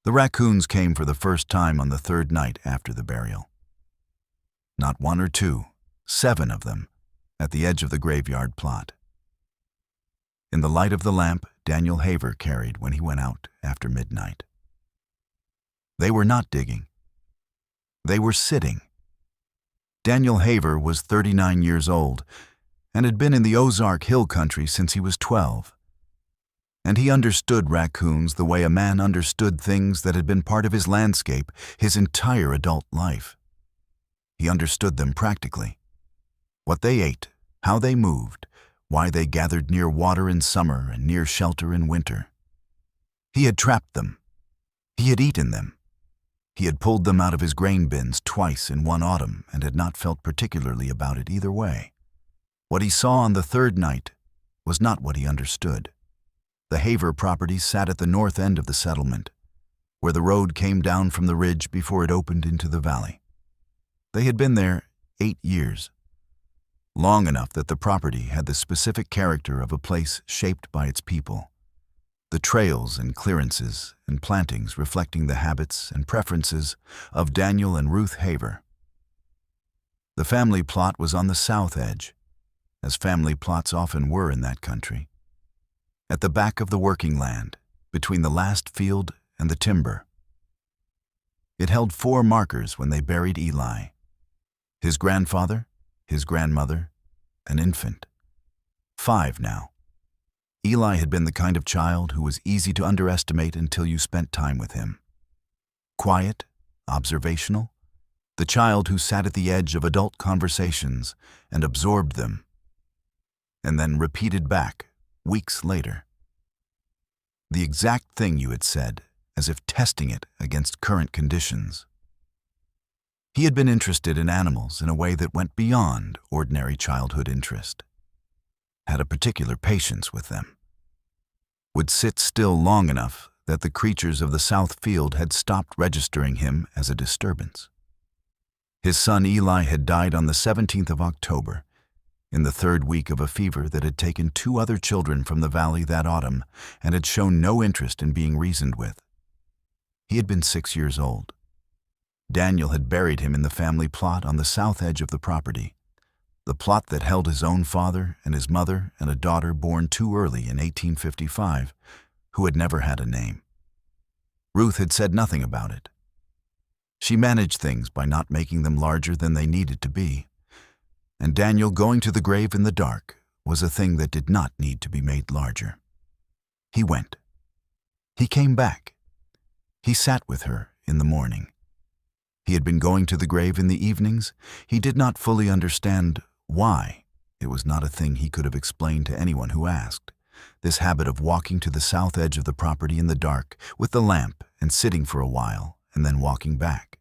The raccoons came for the first time on the third night after the burial. Not one or two, 7 of them, at the edge of the graveyard plot. In the light of the lamp Daniel Haver carried when he went out after midnight. They were not digging. They were sitting. Daniel Haver was 39 years old and had been in the Ozark hill country since he was 12. And he understood raccoons the way a man understood things that had been part of his landscape his entire adult life. He understood them practically. What they ate, how they moved, why they gathered near water in summer and near shelter in winter. He had trapped them. He had eaten them. He had pulled them out of his grain bins twice in one autumn and had not felt particularly about it either way. What he saw on the third night was not what he understood. The Haver property sat at the north end of the settlement, where the road came down from the ridge before it opened into the valley. They had been there 8 years, long enough that the property had the specific character of a place shaped by its people, the trails and clearances and plantings reflecting the habits and preferences of Daniel and Ruth Haver. The family plot was on the south edge, as family plots often were in that country, at the back of the working land, between the last field and the timber. It held 4 markers when they buried Eli: his grandfather, his grandmother, an infant. 5 now. Eli had been the kind of child who was easy to underestimate until you spent time with him. Quiet, observational, the child who sat at the edge of adult conversations and absorbed them, and then repeated back weeks later the exact thing you had said, as if testing it against current conditions. He had been interested in animals in a way that went beyond ordinary childhood interest, had a particular patience with them, would sit still long enough that the creatures of the south field had stopped registering him as a disturbance. His son Eli had died on the 17th of October, in the 3rd week of a fever that had taken 2 other children from the valley that autumn and had shown no interest in being reasoned with. He had been 6 years old. Daniel had buried him in the family plot on the south edge of the property, the plot that held his own father and his mother and a daughter born too early in 1855, who had never had a name. Ruth had said nothing about it. She managed things by not making them larger than they needed to be, and Daniel going to the grave in the dark was a thing that did not need to be made larger. He went. He came back. He sat with her in the morning. He had been going to the grave in the evenings. He did not fully understand why. It was not a thing he could have explained to anyone who asked. This habit of walking to the south edge of the property in the dark with the lamp and sitting for a while and then walking back.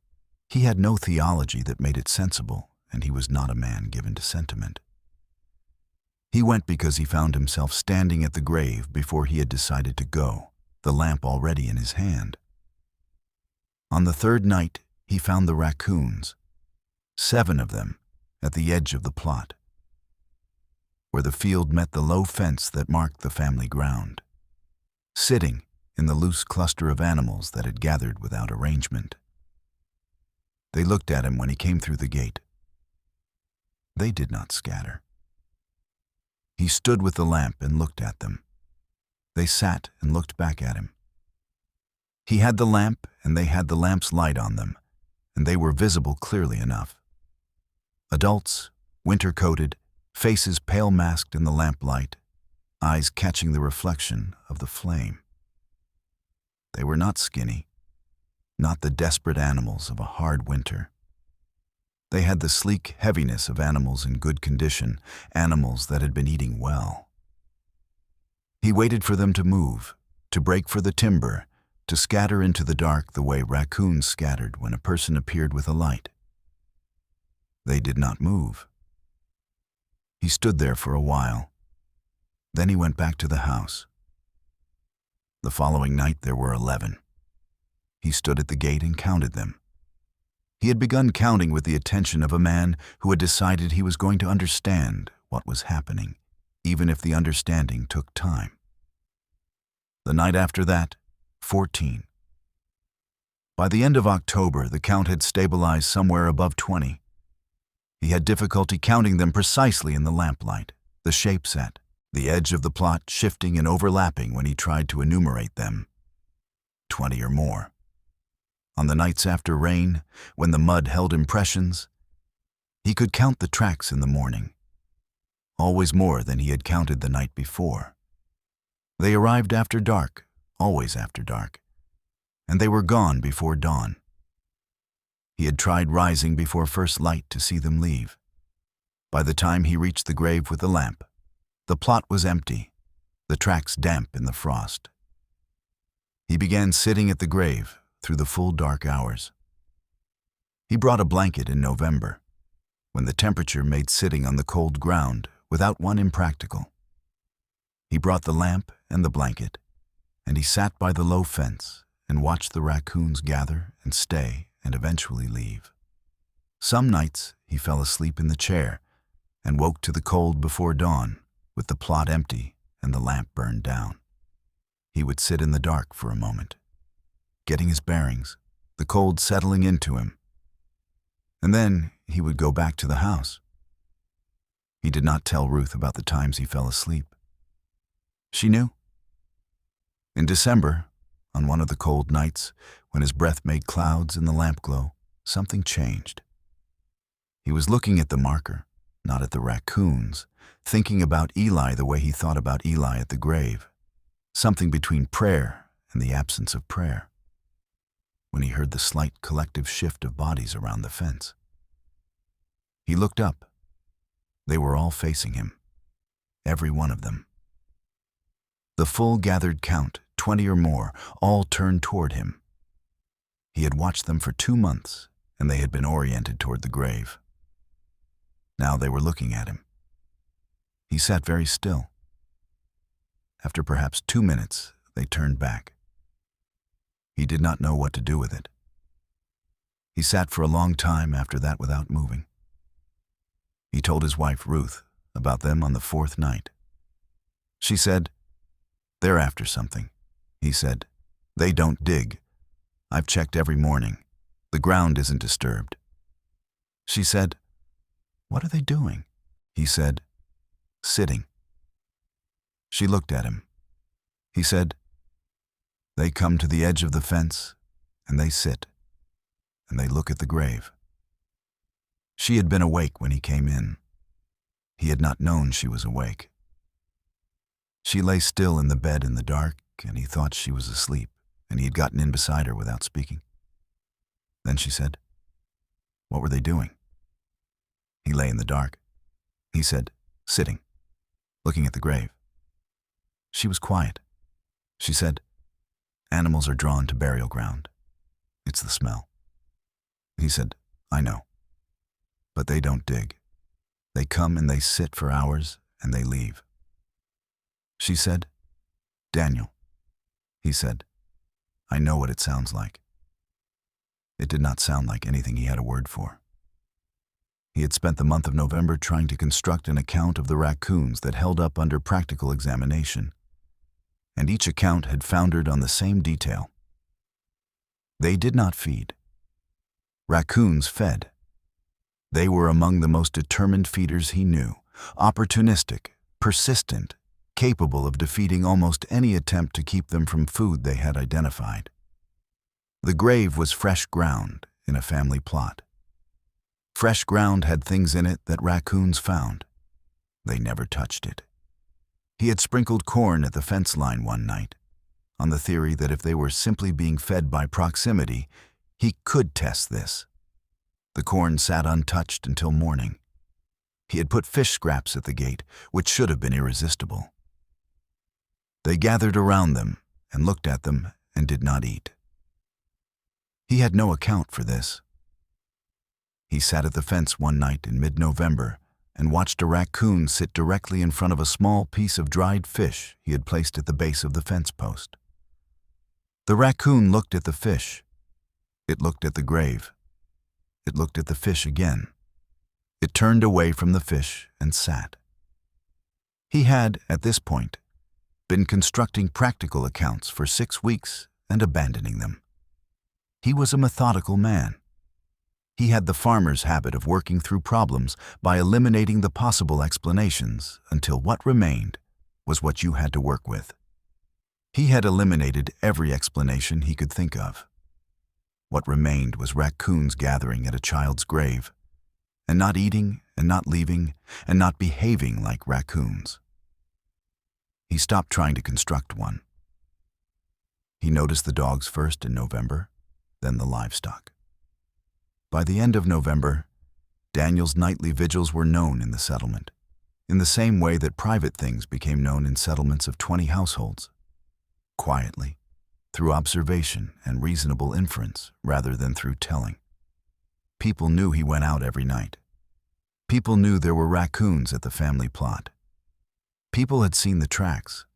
He had no theology that made it sensible, and he was not a man given to sentiment. He went because he found himself standing at the grave before he had decided to go, the lamp already in his hand. On the 3rd night, he found the raccoons, 7 of them, at the edge of the plot, where the field met the low fence that marked the family ground, sitting in the loose cluster of animals that had gathered without arrangement. They looked at him when he came through the gate. They did not scatter. He stood with the lamp and looked at them. They sat and looked back at him. He had the lamp and they had the lamp's light on them, and they were visible clearly enough. Adults, winter-coated, faces pale-masked in the lamplight, eyes catching the reflection of the flame. They were not skinny, not the desperate animals of a hard winter. They had the sleek heaviness of animals in good condition, animals that had been eating well. He waited for them to move, to break for the timber, to scatter into the dark the way raccoons scattered when a person appeared with a light. They did not move. He stood there for a while. Then he went back to the house. The following night there were 11. He stood at the gate and counted them. He had begun counting with the attention of a man who had decided he was going to understand what was happening, even if the understanding took time. The night after that, 14. By the end of October, the count had stabilized somewhere above 20. He had difficulty counting them precisely in the lamplight, the shape set, the edge of the plot shifting and overlapping when he tried to enumerate them. 20 or more. On the nights after rain, when the mud held impressions, he could count the tracks in the morning, always more than he had counted the night before. They arrived after dark, always after dark, and they were gone before dawn. He had tried rising before first light to see them leave. By the time he reached the grave with the lamp, the plot was empty, the tracks damp in the frost. He began sitting at the grave through the full dark hours. He brought a blanket in November, when the temperature made sitting on the cold ground without one impractical. He brought the lamp and the blanket, and he sat by the low fence and watched the raccoons gather and stay and eventually leave. Some nights he fell asleep in the chair and woke to the cold before dawn with the plot empty and the lamp burned down. He would sit in the dark for a moment, getting his bearings, the cold settling into him. And then he would go back to the house. He did not tell Ruth about the times he fell asleep. She knew. In December, on one of the cold nights, when his breath made clouds in the lamp glow, something changed. He was looking at the marker, not at the raccoons, thinking about Eli the way he thought about Eli at the grave, something between prayer and the absence of prayer. When he heard the slight collective shift of bodies around the fence, he looked up. They were all facing him, every one of them. The full gathered count, 20 or more, all turned toward him. He had watched them for 2 months, and they had been oriented toward the grave. Now they were looking at him. He sat very still. After perhaps 2 minutes, they turned back. He did not know what to do with it. He sat for a long time after that without moving. He told his wife, Ruth, about them on the 4th night. She said, "They're after something." He said, "They don't dig. I've checked every morning. The ground isn't disturbed." She said, "What are they doing?" He said, "Sitting." She looked at him. He said, "They come to the edge of the fence, and they sit, and they look at the grave." She had been awake when he came in. He had not known she was awake. She lay still in the bed in the dark, and he thought she was asleep, and he had gotten in beside her without speaking. Then she said, "What were they doing?" He lay in the dark. He said, "Sitting, looking at the grave." She was quiet. She said, "Animals are drawn to burial ground. It's the smell." He said, "I know. But they don't dig. They come and they sit for hours and they leave." She said, "Daniel." He said, "I know what it sounds like." It did not sound like anything he had a word for. He had spent the month of November trying to construct an account of the raccoons that held up under practical examination, and each account had foundered on the same detail. They did not feed. Raccoons fed. They were among the most determined feeders he knew, opportunistic, persistent, capable of defeating almost any attempt to keep them from food they had identified. The grave was fresh ground in a family plot. Fresh ground had things in it that raccoons found. They never touched it. He had sprinkled corn at the fence line one night, on the theory that if they were simply being fed by proximity, he could test this. The corn sat untouched until morning. He had put fish scraps at the gate, which should have been irresistible. They gathered around them and looked at them and did not eat. He had no account for this. He sat at the fence one night in mid-November and watched a raccoon sit directly in front of a small piece of dried fish he had placed at the base of the fence post. The raccoon looked at the fish. It looked at the grave. It looked at the fish again. It turned away from the fish and sat. He had, at this point, been constructing practical accounts for 6 weeks and abandoning them. He was a methodical man. He had the farmer's habit of working through problems by eliminating the possible explanations until what remained was what you had to work with. He had eliminated every explanation he could think of. What remained was raccoons gathering at a child's grave, and not eating, and not leaving, and not behaving like raccoons. He stopped trying to construct one. He noticed the dogs first in November, then the livestock. By the end of November, Daniel's nightly vigils were known in the settlement, in the same way that private things became known in settlements of 20 households. Quietly, through observation and reasonable inference rather than through telling. People knew he went out every night. People knew there were raccoons at the family plot. People had seen the tracks.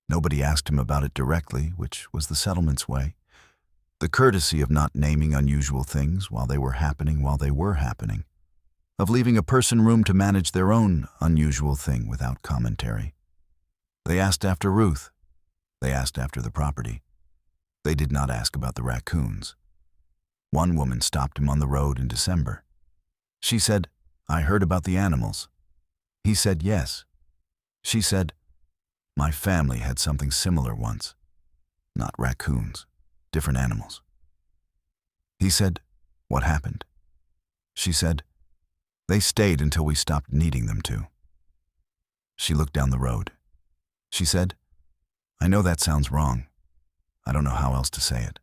Nobody asked him about it directly, which was the settlement's way. The courtesy of not naming unusual things while they were happening, of leaving a person room to manage their own unusual thing without commentary. They asked after Ruth. They asked after the property. They did not ask about the raccoons. One woman stopped him on the road in December. She said, "I heard about the animals." He said, "Yes." She said, "My family had something similar once. Not raccoons. Different animals." He said, "What happened?" She said, "They stayed until we stopped needing them to." She looked down the road. She said, "I know that sounds wrong. I don't know how else to say it."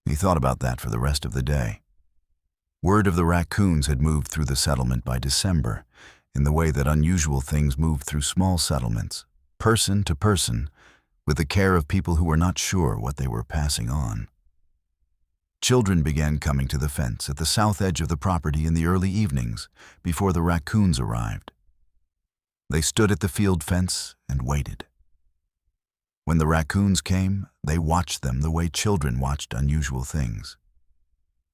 He thought about that for the rest of the day. Word of the raccoons had moved through the settlement by December, in the way that unusual things moved through small settlements, person to person, with the care of people who were not sure what they were passing on. Children began coming to the fence at the south edge of the property in the early evenings before the raccoons arrived. They stood at the field fence and waited. When the raccoons came, they watched them the way children watched unusual things,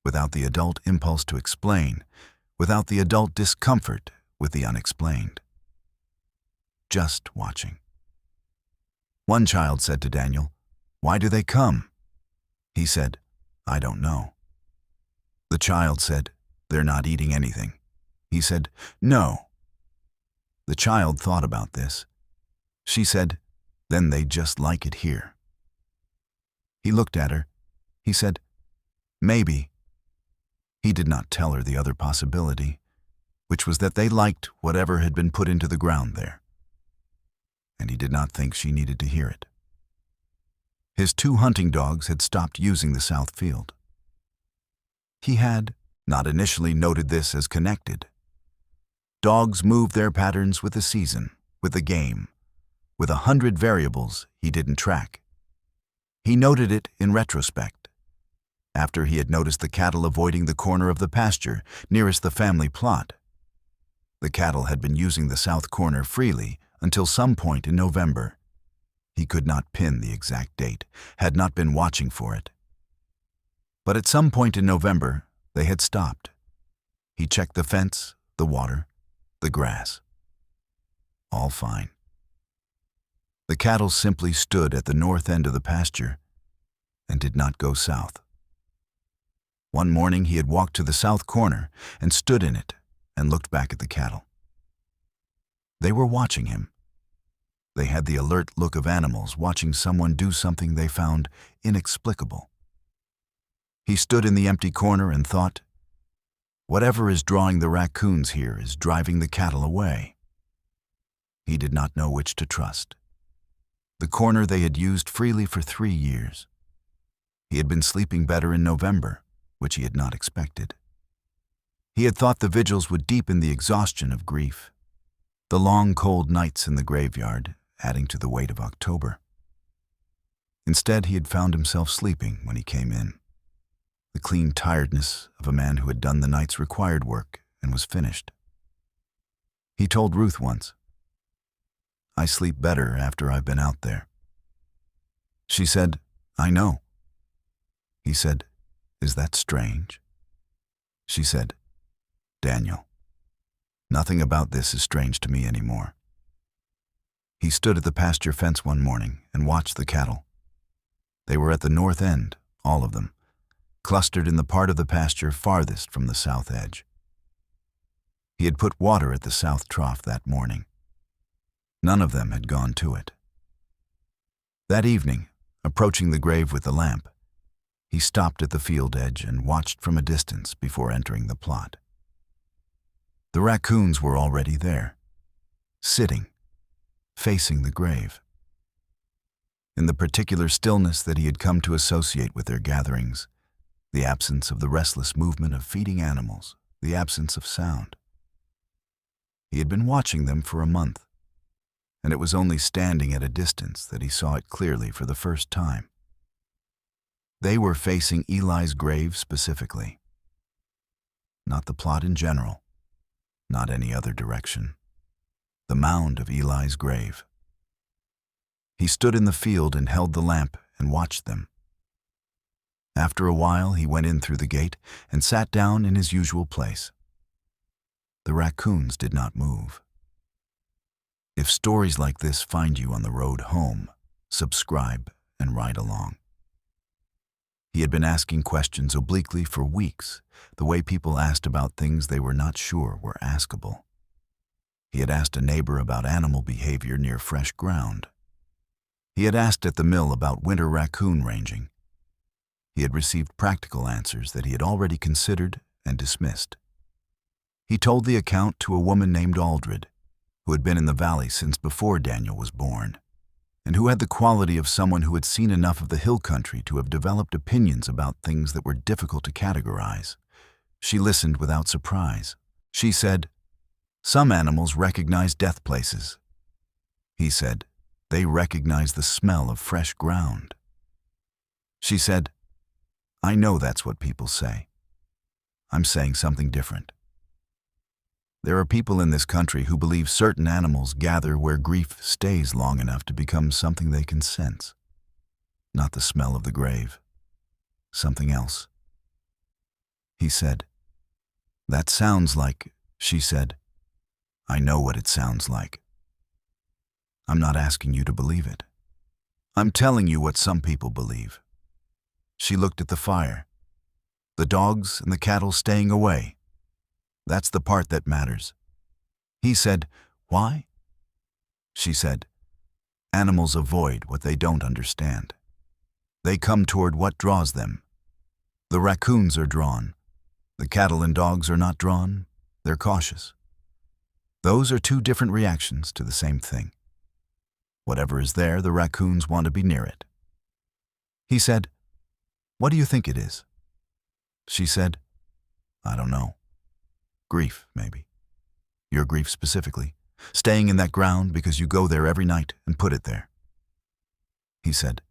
without the adult impulse to explain, without the adult discomfort with the unexplained. Just watching. One child said to Daniel, "Why do they come?" He said, "I don't know." The child said, "They're not eating anything." He said, "No." The child thought about this. She said, "Then they just like it here." He looked at her. He said, "Maybe." He did not tell her the other possibility, which was that they liked whatever had been put into the ground there. And he did not think she needed to hear it. His 2 hunting dogs had stopped using the south field. He had not initially noted this as connected. Dogs move their patterns with the season, with the game, with 100 variables he didn't track. He noted it in retrospect, after he had noticed the cattle avoiding the corner of the pasture nearest the family plot. The cattle had been using the south corner freely until some point in November. He could not pin the exact date, had not been watching for it. But at some point in November, they had stopped. He checked the fence, the water, the grass. All fine. The cattle simply stood at the north end of the pasture and did not go south. One morning he had walked to the south corner and stood in it and looked back at the cattle. They were watching him. They had the alert look of animals watching someone do something they found inexplicable. He stood in the empty corner and thought, whatever is drawing the raccoons here is driving the cattle away. He did not know which to trust. The corner they had used freely for 3 years. He had been sleeping better in November, which he had not expected. He had thought the vigils would deepen the exhaustion of grief, the long cold nights in the graveyard adding to the weight of October. Instead, he had found himself sleeping when he came in, the clean tiredness of a man who had done the night's required work and was finished. He told Ruth once, "I sleep better after I've been out there." She said, "I know." He said, "Is that strange?" She said, "Daniel, nothing about this is strange to me anymore." He stood at the pasture fence one morning and watched the cattle. They were at the north end, all of them, clustered in the part of the pasture farthest from the south edge. He had put water at the south trough that morning. None of them had gone to it. That evening, approaching the grave with the lamp, he stopped at the field edge and watched from a distance before entering the plot. The raccoons were already there, sitting, facing the grave. In the particular stillness that he had come to associate with their gatherings, the absence of the restless movement of feeding animals, the absence of sound. He had been watching them for a month, and it was only standing at a distance that he saw it clearly for the first time. They were facing Eli's grave specifically, not the plot in general, not any other direction. The mound of Eli's grave. He stood in the field and held the lamp and watched them. After a while, he went in through the gate and sat down in his usual place. The raccoons did not move. If stories like this find you on the road home, subscribe and ride along. He had been asking questions obliquely for weeks, the way people asked about things they were not sure were askable. He had asked a neighbor about animal behavior near fresh ground. He had asked at the mill about winter raccoon ranging. He had received practical answers that he had already considered and dismissed. He told the account to a woman named Aldred, who had been in the valley since before Daniel was born, and who had the quality of someone who had seen enough of the hill country to have developed opinions about things that were difficult to categorize. She listened without surprise. She said, "Some animals recognize death places." He said, "They recognize the smell of fresh ground." She said, "I know that's what people say. I'm saying something different. There are people in this country who believe certain animals gather where grief stays long enough to become something they can sense. Not the smell of the grave. Something else." He said, "That sounds like," she said, "I know what it sounds like. I'm not asking you to believe it. I'm telling you what some people believe." She looked at the fire. "The dogs and the cattle staying away. That's the part that matters." He said, "Why?" She said, "Animals avoid what they don't understand. They come toward what draws them. The raccoons are drawn. The cattle and dogs are not drawn. They're cautious. Those are two different reactions to the same thing. Whatever is there, the raccoons want to be near it." He said, "What do you think it is?" She said, "I don't know. Grief, maybe. Your grief specifically, staying in that ground because you go there every night and put it there." He said,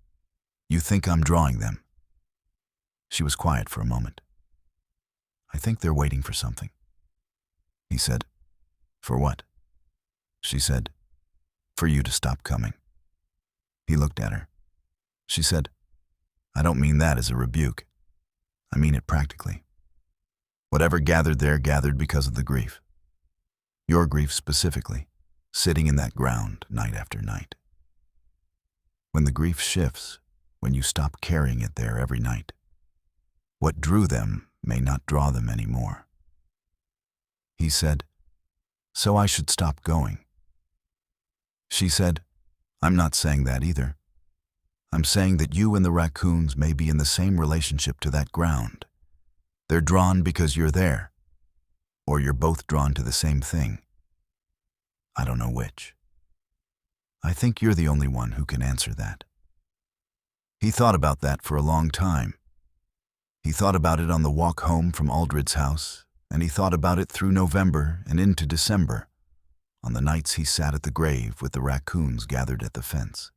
"You think I'm drawing them?" She was quiet for a moment. "I think they're waiting for something." He said, "For what?" She said, "For you to stop coming." He looked at her. She said, "I don't mean that as a rebuke. I mean it practically. Whatever gathered there gathered because of the grief. Your grief specifically, sitting in that ground night after night. When the grief shifts, when you stop carrying it there every night, what drew them may not draw them anymore." He said, "So I should stop going." She said, "I'm not saying that either. I'm saying that you and the raccoons may be in the same relationship to that ground. They're drawn because you're there, or you're both drawn to the same thing. I don't know which. I think you're the only one who can answer that." He thought about that for a long time. He thought about it on the walk home from Aldred's house, and he thought about it through November and into December, on the nights he sat at the grave with the raccoons gathered at the fence.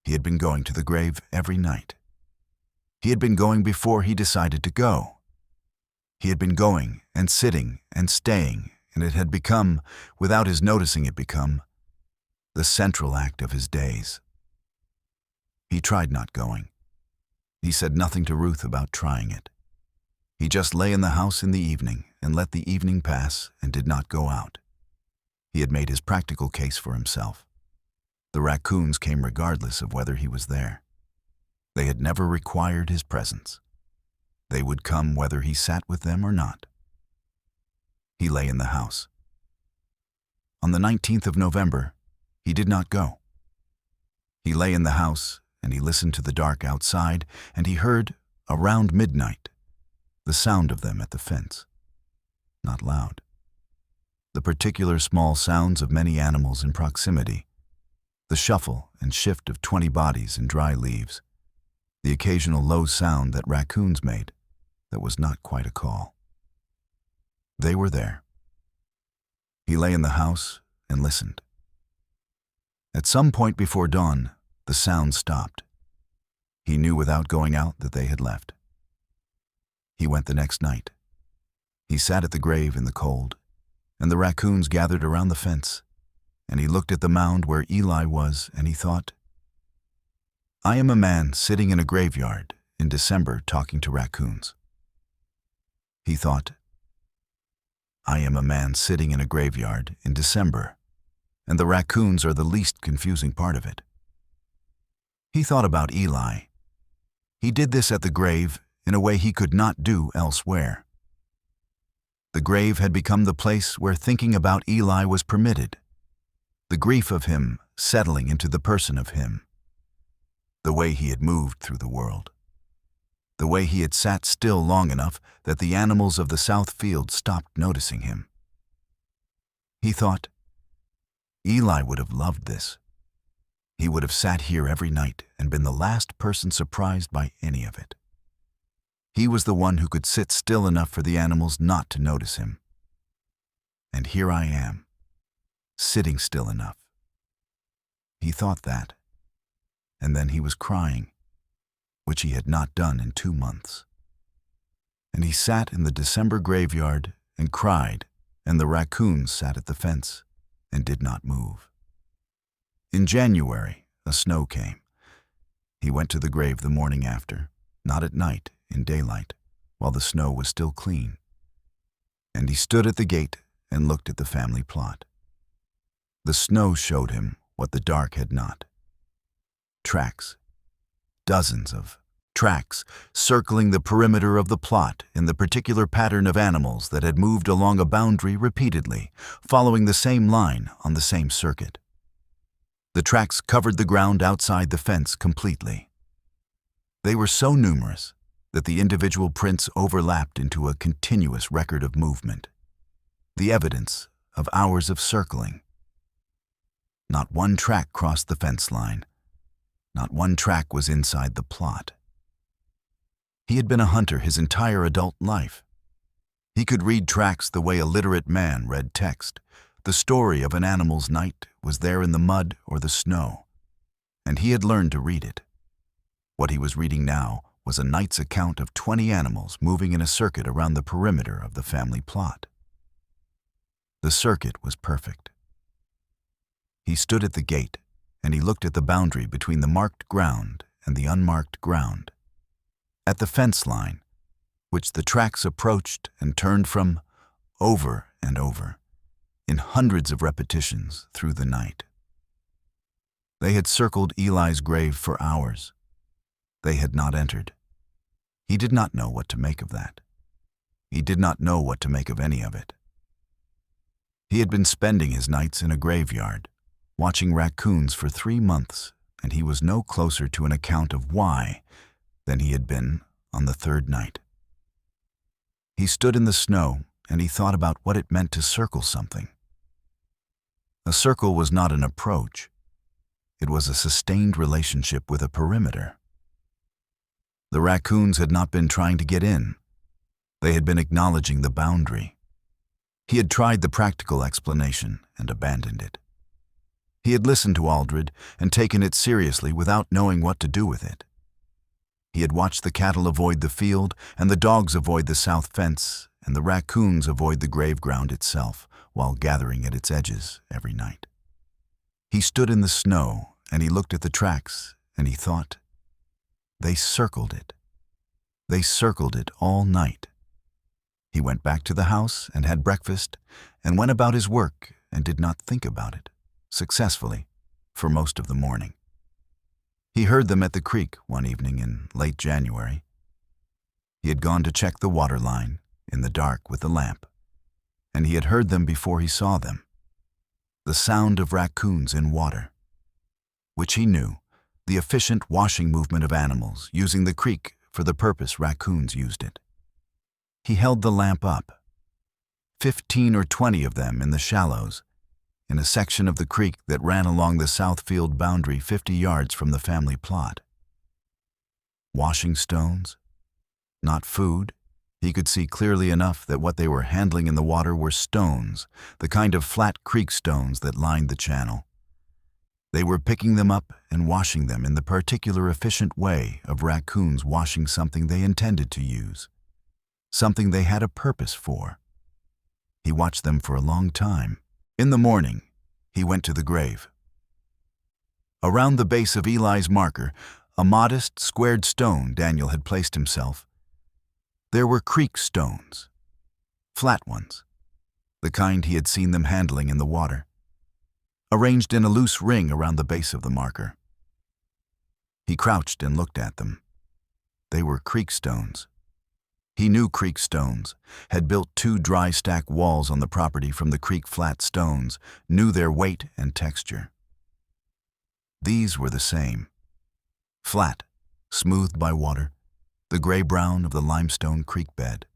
He had been going to the grave every night. He had been going before he decided to go. He had been going and sitting and staying, and it had become, without his noticing it become, the central act of his days. He tried not going. He said nothing to Ruth about trying it. He just lay in the house in the evening and let the evening pass and did not go out. He had made his practical case for himself. The raccoons came regardless of whether he was there. They had never required his presence. They would come whether he sat with them or not. He lay in the house. On the 19th of November, he did not go. He lay in the house, and he listened to the dark outside, and he heard, around midnight, the sound of them at the fence. Not loud. The particular small sounds of many animals in proximity, the shuffle and shift of 20 bodies in dry leaves, the occasional low sound that raccoons made that was not quite a call. They were there. He lay in the house and listened. At some point before dawn, the sound stopped. He knew without going out that they had left. He went the next night. He sat at the grave in the cold, and the raccoons gathered around the fence, and he looked at the mound where Eli was, and he thought, I am a man sitting in a graveyard in December talking to raccoons. He thought, I am a man sitting in a graveyard in December, and the raccoons are the least confusing part of it. He thought about Eli. He did this at the grave in a way he could not do elsewhere. The grave had become the place where thinking about Eli was permitted, the grief of him settling into the person of him, the way he had moved through the world, the way he had sat still long enough that the animals of the south field stopped noticing him. He thought, Eli would have loved this. He would have sat here every night and been the last person surprised by any of it. He was the one who could sit still enough for the animals not to notice him. And here I am, sitting still enough. He thought that, and then he was crying, which he had not done in 2 months. And he sat in the December graveyard and cried, and the raccoons sat at the fence and did not move. In January, a snow came. He went to the grave the morning after, not at night, in daylight, while the snow was still clean. And he stood at the gate and looked at the family plot. The snow showed him what the dark had not. Tracks. Dozens of tracks circling the perimeter of the plot in the particular pattern of animals that had moved along a boundary repeatedly, following the same line on the same circuit. The tracks covered the ground outside the fence completely. They were so numerous that the individual prints overlapped into a continuous record of movement, the evidence of hours of circling. Not one track crossed the fence line. Not one track was inside the plot. He had been a hunter his entire adult life. He could read tracks the way a literate man read text. The story of an animal's night was there in the mud or the snow, and he had learned to read it. What he was reading now was a night's account of 20 animals moving in a circuit around the perimeter of the family plot. The circuit was perfect. He stood at the gate, and he looked at the boundary between the marked ground and the unmarked ground, at the fence line, which the tracks approached and turned from over and over, in hundreds of repetitions through the night. They had circled Eli's grave for hours. They had not entered. He did not know what to make of that. He did not know what to make of any of it. He had been spending his nights in a graveyard, watching raccoons for 3 months, and he was no closer to an account of why than he had been on the 3rd night. He stood in the snow, and he thought about what it meant to circle something. A circle was not an approach. It was a sustained relationship with a perimeter. The raccoons had not been trying to get in. They had been acknowledging the boundary. He had tried the practical explanation and abandoned it. He had listened to Aldred and taken it seriously without knowing what to do with it. He had watched the cattle avoid the field, and the dogs avoid the south fence, and the raccoons avoid the grave ground itself while gathering at its edges every night. He stood in the snow, and he looked at the tracks, and he thought, they circled it. They circled it all night. He went back to the house and had breakfast and went about his work and did not think about it, successfully, for most of the morning. He heard them at the creek one evening in late January. He had gone to check the water line, in the dark with the lamp, and he had heard them before he saw them. The sound of raccoons in water, which he knew, the efficient washing movement of animals using the creek for the purpose raccoons used it. He held the lamp up. 15 or 20 of them in the shallows, in a section of the creek that ran along the south field boundary 50 yards from the family plot. Washing stones? Not food. He could see clearly enough that what they were handling in the water were stones, the kind of flat creek stones that lined the channel. They were picking them up and washing them in the particular efficient way of raccoons washing something they intended to use, something they had a purpose for. He watched them for a long time. In the morning, he went to the grave. Around the base of Eli's marker, a modest, squared stone Daniel had placed himself, there were creek stones, flat ones, the kind he had seen them handling in the water, arranged in a loose ring around the base of the marker. He crouched and looked at them. They were creek stones. He knew creek stones, had built 2 dry stack walls on the property from the creek flat stones, knew their weight and texture. These were the same. Flat, smoothed by water, the gray-brown of the limestone creek bed.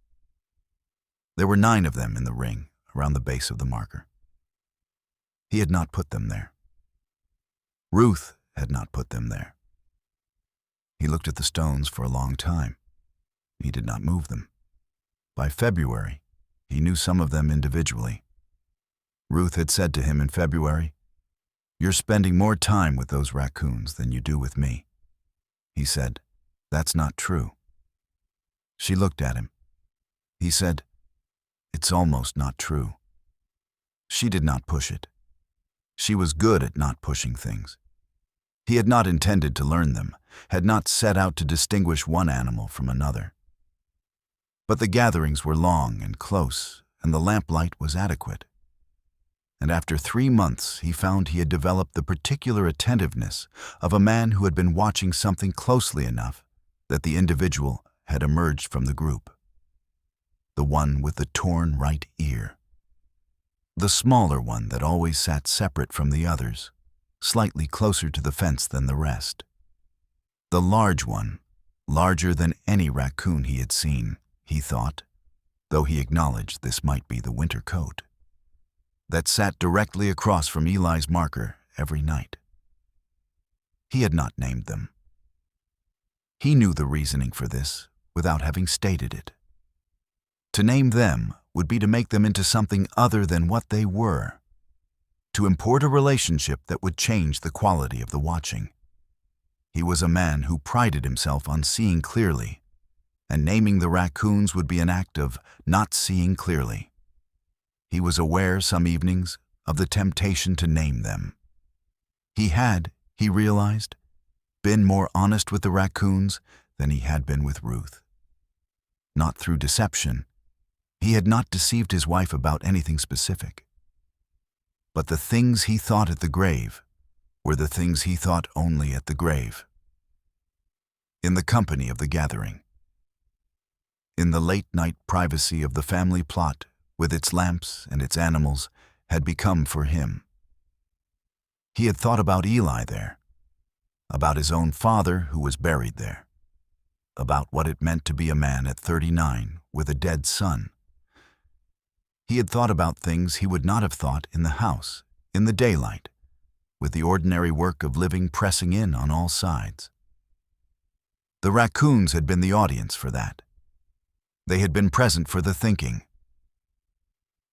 There were 9 of them in the ring around the base of the marker. He had not put them there. Ruth had not put them there. He looked at the stones for a long time. He did not move them. By February, he knew some of them individually. Ruth had said to him in February, "You're spending more time with those raccoons than you do with me." He said, "That's not true." She looked at him. He said, "It's almost not true." She did not push it. She was good at not pushing things. He had not intended to learn them, had not set out to distinguish one animal from another. But the gatherings were long and close, and the lamplight was adequate. And after 3 months, he found he had developed the particular attentiveness of a man who had been watching something closely enough that the individual had emerged from the group. The one with the torn right ear. The smaller one that always sat separate from the others, slightly closer to the fence than the rest. The large one, larger than any raccoon he had seen, he thought, though he acknowledged this might be the winter coat, that sat directly across from Eli's marker every night. He had not named them. He knew the reasoning for this without having stated it. To name them would be to make them into something other than what they were, to import a relationship that would change the quality of the watching. He was a man who prided himself on seeing clearly, and naming the raccoons would be an act of not seeing clearly. He was aware some evenings of the temptation to name them. He had, he realized, been more honest with the raccoons than he had been with Ruth. Not through deception. He had not deceived his wife about anything specific. But the things he thought at the grave were the things he thought only at the grave. In the company of the gathering. In the late-night privacy of the family plot, with its lamps and its animals, had become for him. He had thought about Eli there, about his own father who was buried there, about what it meant to be a man at 39 with a dead son. He had thought about things he would not have thought in the house, in the daylight, with the ordinary work of living pressing in on all sides. The raccoons had been the audience for that. They had been present for the thinking.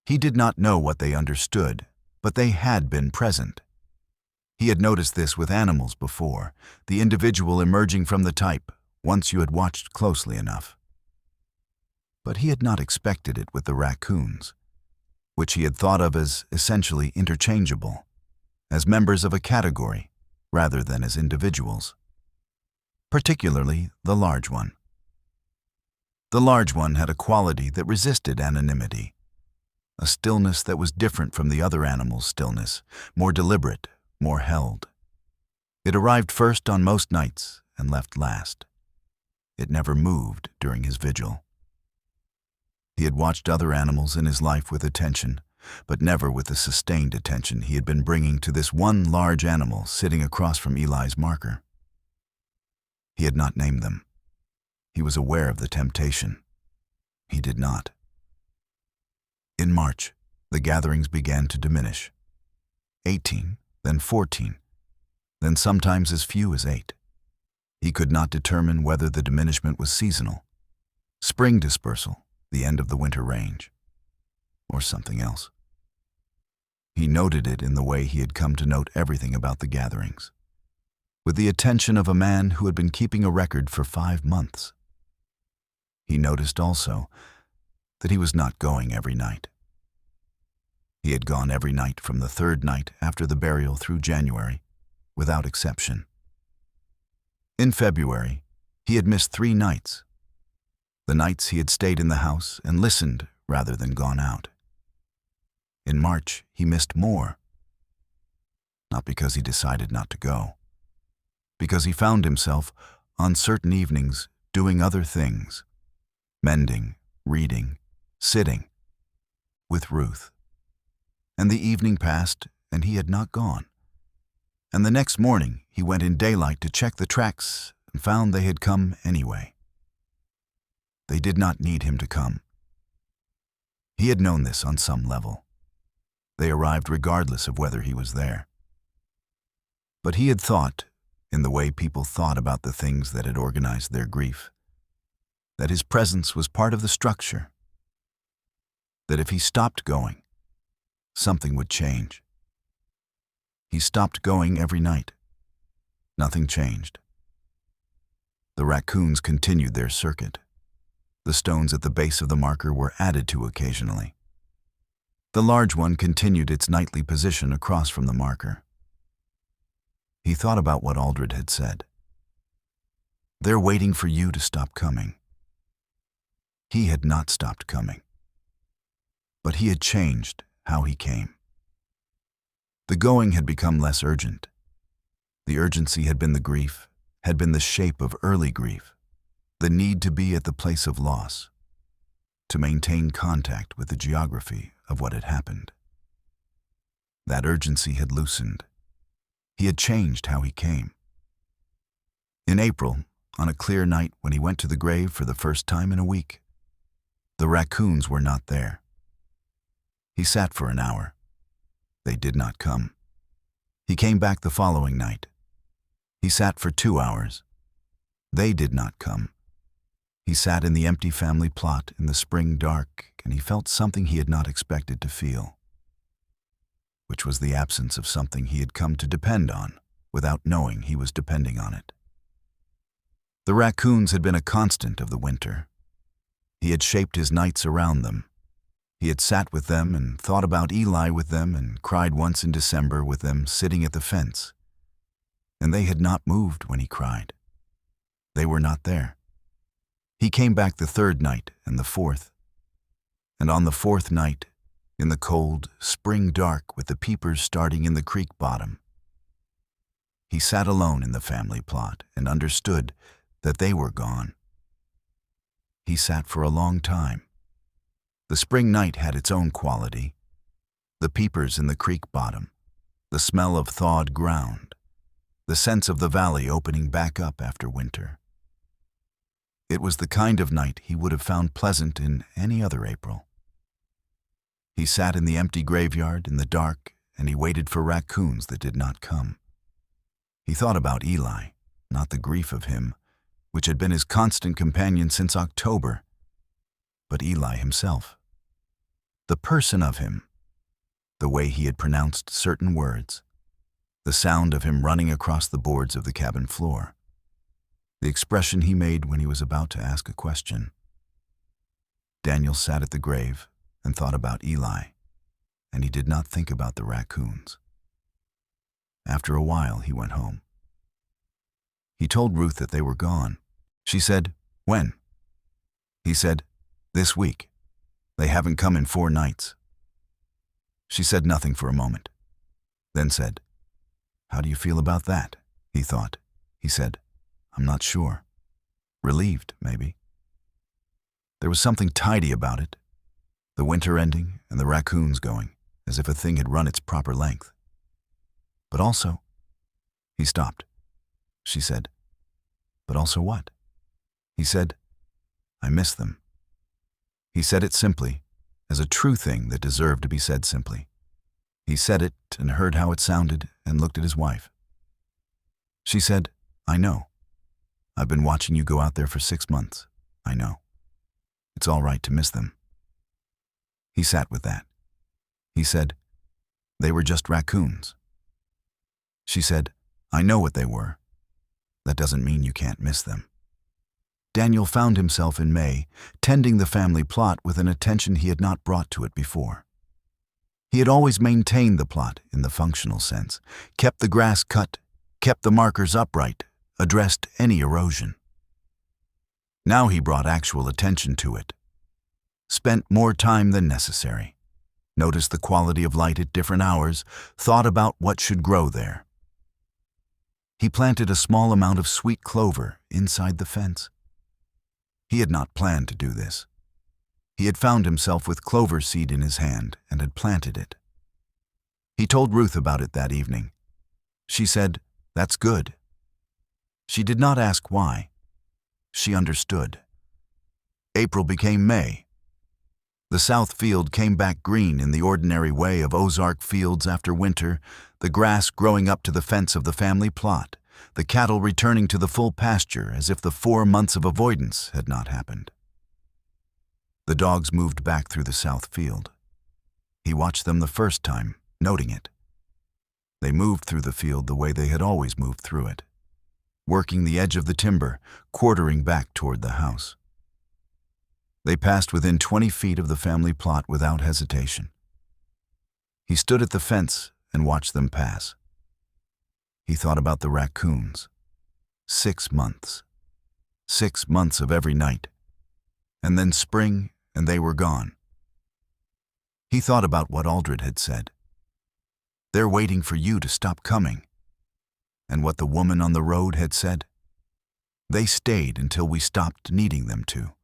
He did not know what they understood, but they had been present. He had noticed this with animals before, the individual emerging from the type, once you had watched closely enough. But he had not expected it with the raccoons, which he had thought of as essentially interchangeable, as members of a category rather than as individuals. Particularly the large one. The large one had a quality that resisted anonymity, a stillness that was different from the other animals' stillness, more deliberate, more held. It arrived first on most nights and left last. It never moved during his vigil. He had watched other animals in his life with attention, but never with the sustained attention he had been bringing to this one large animal sitting across from Eli's marker. He had not named them. He was aware of the temptation. He did not. In March, the gatherings began to diminish. 18, then 14, then sometimes as few as 8. He could not determine whether the diminishment was seasonal, spring dispersal, the end of the winter range, or something else. He noted it in the way he had come to note everything about the gatherings, with the attention of a man who had been keeping a record for 5 months. He noticed also that he was not going every night. He had gone every night from the 3rd night after the burial through January, without exception. In February, he had missed 3 nights. The nights he had stayed in the house and listened rather than gone out. In March, he missed more. Not because he decided not to go, because he found himself, on certain evenings, doing other things, mending, reading, sitting, with Ruth. And the evening passed, and he had not gone. And the next morning, he went in daylight to check the tracks and found they had come anyway. They did not need him to come. He had known this on some level. They arrived regardless of whether he was there. But he had thought, in the way people thought about the things that had organized their grief, that his presence was part of the structure, that if he stopped going, something would change. He stopped going every night. Nothing changed. The raccoons continued their circuit. The stones at the base of the marker were added to occasionally. The large one continued its nightly position across from the marker. He thought about what Aldred had said. "They're waiting for you to stop coming." He had not stopped coming. But he had changed how he came. The going had become less urgent. The urgency had been the grief, had been the shape of early grief, the need to be at the place of loss, to maintain contact with the geography of what had happened. That urgency had loosened. He had changed how he came. In April, on a clear night when he went to the grave for the first time in a week, the raccoons were not there. He sat for an hour. They did not come. He came back the following night. He sat for 2 hours. They did not come. He sat in the empty family plot in the spring dark, and he felt something he had not expected to feel, which was the absence of something he had come to depend on without knowing he was depending on it. The raccoons had been a constant of the winter. He had shaped his nights around them. He had sat with them and thought about Eli with them and cried once in December with them sitting at the fence. And they had not moved when he cried. They were not there. He came back the 3rd night and the 4th. And on the 4th night, in the cold, spring dark with the peepers starting in the creek bottom, he sat alone in the family plot and understood that they were gone. He sat for a long time. The spring night had its own quality. The peepers in the creek bottom, the smell of thawed ground, the sense of the valley opening back up after winter. It was the kind of night he would have found pleasant in any other April. He sat in the empty graveyard in the dark, and he waited for raccoons that did not come. He thought about Eli, not the grief of him, which had been his constant companion since October, but Eli himself. The person of him, the way he had pronounced certain words, the sound of him running across the boards of the cabin floor, the expression he made when he was about to ask a question. Daniel sat at the grave and thought about Eli, and he did not think about the raccoons. After a while, he went home. He told Ruth that they were gone. She said, "When?" He said, "This week. They haven't come in 4 nights." She said nothing for a moment, then said, "How do you feel about that?" He thought. He said, "I'm not sure." Relieved, maybe. There was something tidy about it. The winter ending and the raccoons going, as if a thing had run its proper length. But also, he stopped. She said, "But also what?" He said, "I miss them." He said it simply, as a true thing that deserved to be said simply. He said it and heard how it sounded and looked at his wife. She said, "I know. I've been watching you go out there for 6 months. I know. It's all right to miss them." He sat with that. He said, "They were just raccoons." She said, "I know what they were. That doesn't mean you can't miss them." Daniel found himself in May, tending the family plot with an attention he had not brought to it before. He had always maintained the plot in the functional sense, kept the grass cut, kept the markers upright, addressed any erosion. Now he brought actual attention to it, spent more time than necessary, noticed the quality of light at different hours, thought about what should grow there. He planted a small amount of sweet clover inside the fence. He had not planned to do this. He had found himself with clover seed in his hand and had planted it. He told Ruth about it that evening. She said, "That's good." She did not ask why. She understood. April became May. The south field came back green in the ordinary way of Ozark fields after winter, the grass growing up to the fence of the family plot, the cattle returning to the full pasture as if the 4 months of avoidance had not happened. The dogs moved back through the south field. He watched them the first time, noting it. They moved through the field the way they had always moved through it, working the edge of the timber, quartering back toward the house. They passed within 20 feet of the family plot without hesitation. He stood at the fence and watched them pass. He thought about the raccoons. 6 months. 6 months of every night. And then spring, and they were gone. He thought about what Aldred had said. "They're waiting for you to stop coming." And what the woman on the road had said. "They stayed until we stopped needing them to."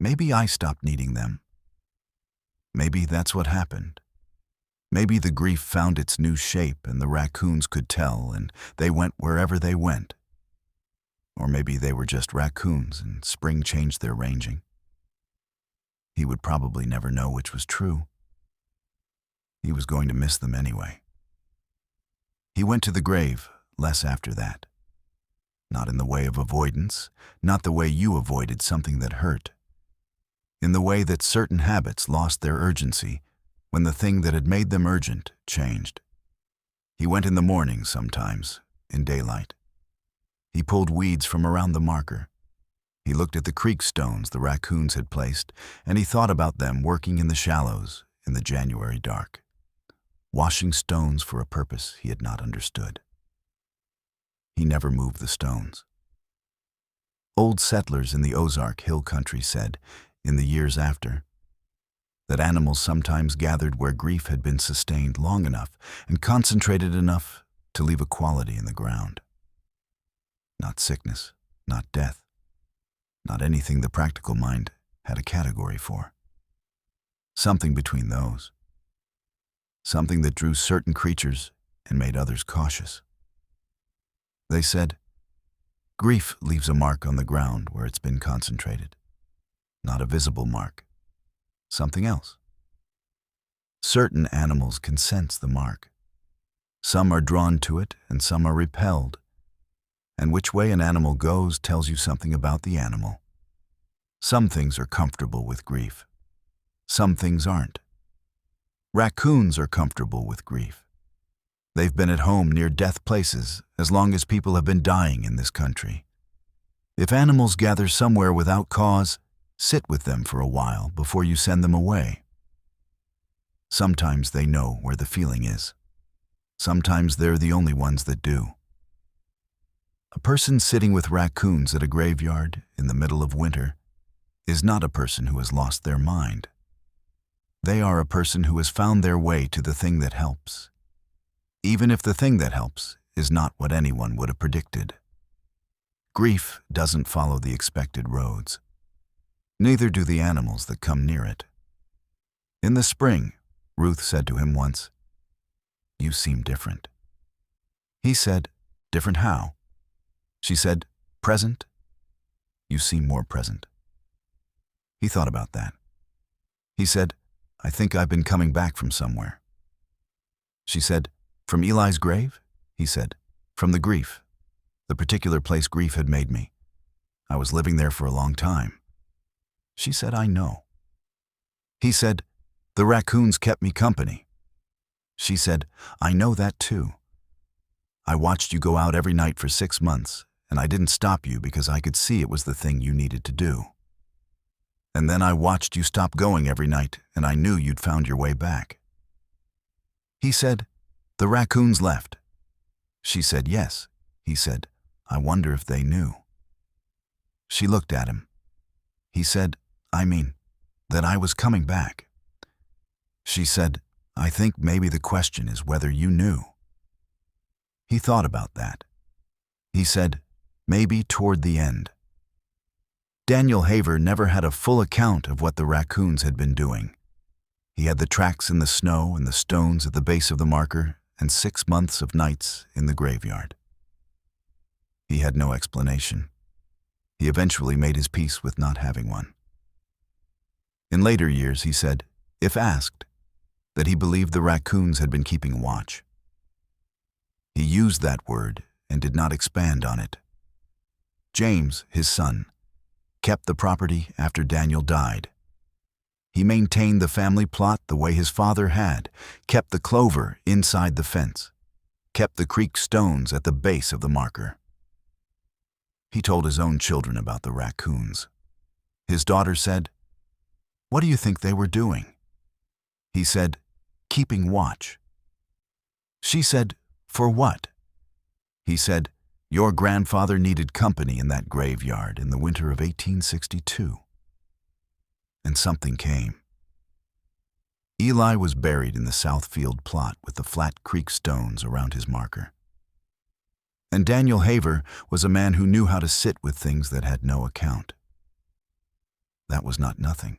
Maybe I stopped needing them. Maybe that's what happened. Maybe the grief found its new shape and the raccoons could tell and they went wherever they went. Or maybe they were just raccoons and spring changed their ranging. He would probably never know which was true. He was going to miss them anyway. He went to the grave, less after that. Not in the way of avoidance, not the way you avoided something that hurt. In the way that certain habits lost their urgency when the thing that had made them urgent changed. He went in the morning sometimes, in daylight. He pulled weeds from around the marker. He looked at the creek stones the raccoons had placed, and he thought about them working in the shallows in the January dark, washing stones for a purpose he had not understood. He never moved the stones. Old settlers in the Ozark hill country said, in the years after, that animals sometimes gathered where grief had been sustained long enough and concentrated enough to leave a quality in the ground. Not sickness, not death, not anything the practical mind had a category for. Something between those. Something that drew certain creatures and made others cautious. They said, grief leaves a mark on the ground where it's been concentrated. Not a visible mark. Something else. Certain animals can sense the mark. Some are drawn to it and some are repelled. And which way an animal goes tells you something about the animal. Some things are comfortable with grief. Some things aren't. Raccoons are comfortable with grief. They've been at home near death places as long as people have been dying in this country. If animals gather somewhere without cause, sit with them for a while before you send them away. Sometimes they know where the feeling is. Sometimes they're the only ones that do. A person sitting with raccoons at a graveyard in the middle of winter is not a person who has lost their mind. They are a person who has found their way to the thing that helps, even if the thing that helps is not what anyone would have predicted. Grief doesn't follow the expected roads. Neither do the animals that come near it. In the spring, Ruth said to him once, "You seem different." He said, "Different how?" She said, "Present. You seem more present." He thought about that. He said, "I think I've been coming back from somewhere." She said, "From Eli's grave?" He said, "From the grief. The particular place grief had made me. I was living there for a long time." She said, "I know." He said, "The raccoons kept me company." She said, "I know that too. I watched you go out every night for 6 months, and I didn't stop you because I could see it was the thing you needed to do. And then I watched you stop going every night, and I knew you'd found your way back." He said, "The raccoons left." She said, "Yes." He said, "I wonder if they knew." She looked at him. He said, "I mean, that I was coming back." She said, "I think maybe the question is whether you knew." He thought about that. He said, "Maybe toward the end." Daniel Haver never had a full account of what the raccoons had been doing. He had the tracks in the snow and the stones at the base of the marker and 6 months of nights in the graveyard. He had no explanation. He eventually made his peace with not having one. In later years, he said, if asked, that he believed the raccoons had been keeping watch. He used that word and did not expand on it. James, his son, kept the property after Daniel died. He maintained the family plot the way his father had, kept the clover inside the fence, kept the creek stones at the base of the marker. He told his own children about the raccoons. His daughter said, "What do you think they were doing?" He said, "Keeping watch." She said, "For what?" He said, "Your grandfather needed company in that graveyard in the winter of 1862. And something came. Eli was buried in the Southfield plot with the flat creek stones around his marker. And Daniel Haver was a man who knew how to sit with things that had no account. That was not nothing.